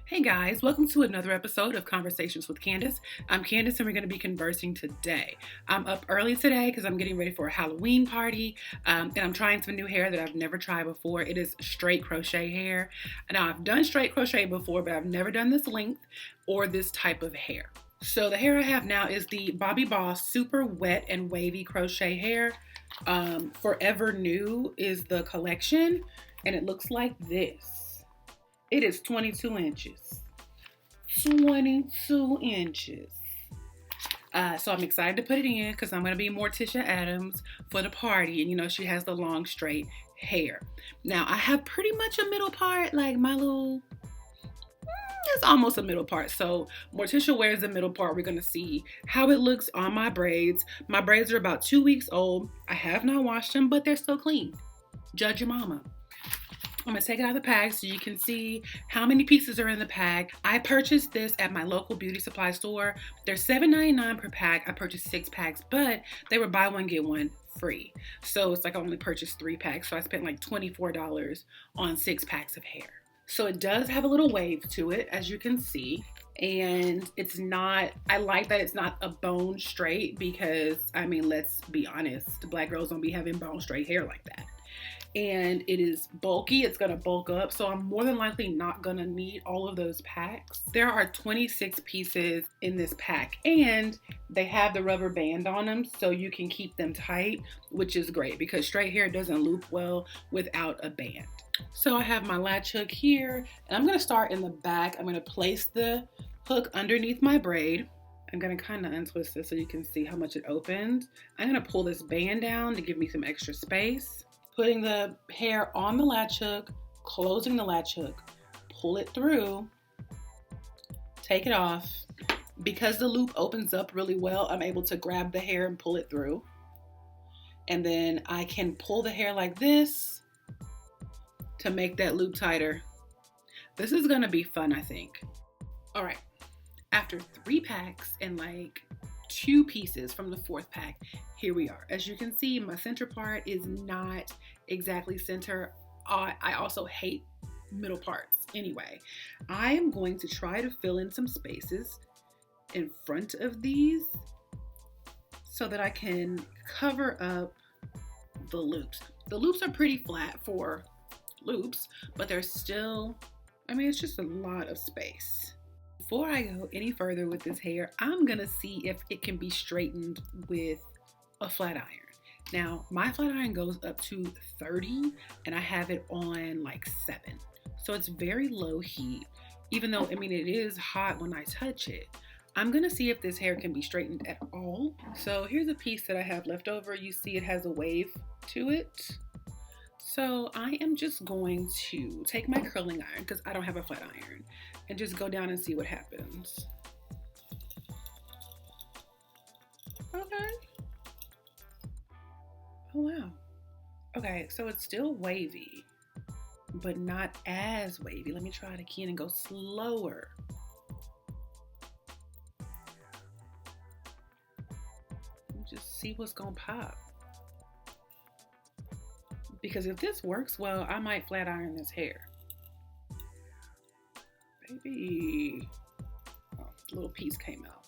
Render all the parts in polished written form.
Hey guys, welcome to another episode of Conversations with Candace. I'm Candace and we're going to be conversing today. I'm up early today because I'm getting ready for a Halloween party and I'm trying some new hair that I've never tried before. It is straight crochet hair. Now I've done straight crochet before, but I've never done this length or this type of hair. So the hair I have now is the Bobbi Boss Super Wet and Wavy Crochet Hair. Forever New is the collection and it looks like this. It is 22 inches. 22 inches. So I'm excited to put it in because I'm going to be Morticia Addams for the party. And you know, she has the long straight hair. Now, I have pretty much a middle part, like my little, it's almost a middle part. So Morticia wears the middle part. We're going to see how it looks on my braids. My braids are about 2 weeks old. I have not washed them, but they're still clean. Judge your mama. I'm going to take it out of the bag so you can see how many pieces are in the pack. I purchased this at my local beauty supply store. They're $7.99 per pack. I purchased 6 packs, but they were buy one, get one free. So it's like I only purchased 3 packs. So I spent like $24 on 6 packs of hair. So it does have a little wave to it, as you can see. And it's not, I like that it's not a bone straight because, I mean, let's be honest, Black girls don't be having bone straight hair like that. And it is bulky, it's gonna bulk up, so I'm more than likely not gonna need all of those packs. There are 26 pieces in this pack and they have the rubber band on them so you can keep them tight, which is great because straight hair doesn't loop well without a band. So I have my latch hook here and I'm gonna start in the back. I'm gonna place the hook underneath my braid. I'm gonna kind of untwist this so you can see how much it opens. I'm gonna pull this band down to give me some extra space. Putting the hair on the latch hook, closing the latch hook, pull it through, take it off. Because the loop opens up really well, I'm able to grab the hair and pull it through. And then I can pull the hair like this to make that loop tighter. This is gonna be fun, I think. All right, after 3 packs and like 2 pieces from the 4th pack, here we are. As you can see, my center part is not exactly center. I also hate middle parts anyway. I am going to try to fill in some spaces in front of these so that I can cover up the loops. The loops are pretty flat for loops, but they're still, I mean, it's just a lot of space. Before I go any further with this hair, I'm gonna see if it can be straightened with a flat iron. Now, my flat iron goes up to 30 and I have it on like 7. So it's very low heat, even though, I mean, it is hot when I touch it. I'm gonna see if this hair can be straightened at all. So here's a piece that I have left over. You see it has a wave to it. So I am just going to take my curling iron, because I don't have a flat iron, and just go down and see what happens. Okay. Oh wow. Okay, so it's still wavy, but not as wavy. Let me try it again and go slower. Just see what's gonna pop. Because if this works well, I might flat iron this hair. Baby. Oh, a little piece came out.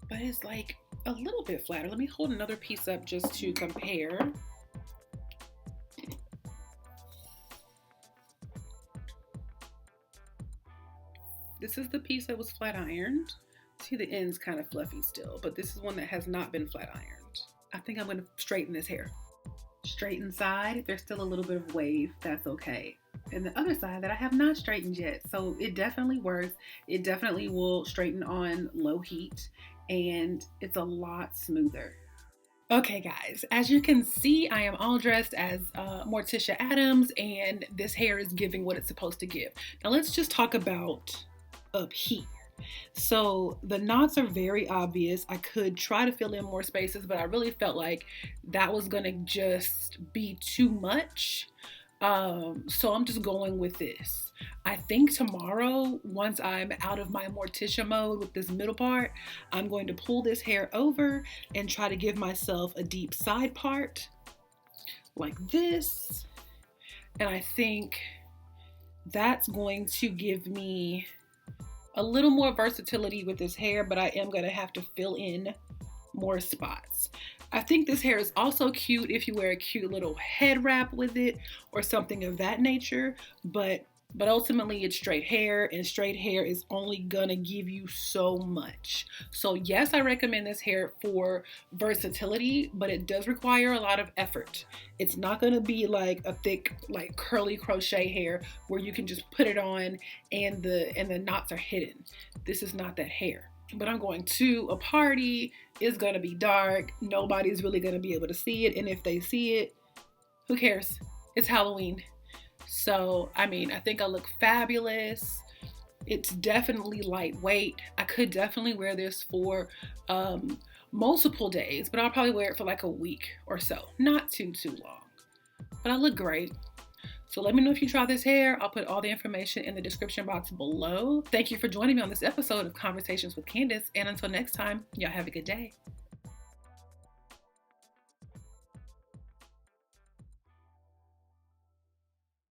But it's like a little bit flatter. Let me hold another piece up just to compare. This is the piece that was flat ironed. See, the end's kind of fluffy still, but this is one that has not been flat ironed. I think I'm gonna straighten this hair. Straighten side, if there's still a little bit of wave, that's okay. And the other side that I have not straightened yet, so it definitely works. It definitely will straighten on low heat and it's a lot smoother. Okay guys, as you can see, I am all dressed as Morticia Addams and this hair is giving what it's supposed to give. Now let's just talk about up here. So the knots are very obvious. I could try to fill in more spaces, but I really felt like that was gonna just be too much. So I'm just going with this. I think tomorrow, once I'm out of my Morticia mode with this middle part, I'm going to pull this hair over and try to give myself a deep side part like this. And I think that's going to give me a little more versatility with this hair, but I am going to have to fill in more spots. I think this hair is also cute if you wear a cute little head wrap with it or something of that nature, but ultimately it's straight hair, and straight hair is only gonna give you so much. So yes, I recommend this hair for versatility, but it does require a lot of effort. It's not gonna be like a thick, like curly crochet hair where you can just put it on and the knots are hidden. This is not that hair. But I'm going to a party, it's gonna be dark, nobody's really gonna be able to see it, and if they see it, who cares? It's Halloween. So, I mean, I think I look fabulous. It's definitely lightweight. I could definitely wear this for multiple days, but I'll probably wear it for like a week or so. Not too long. But I look great. So let me know if you try this hair. I'll put all the information in the description box below. Thank you for joining me on this episode of Conversations with Candace. And until next time, y'all have a good day.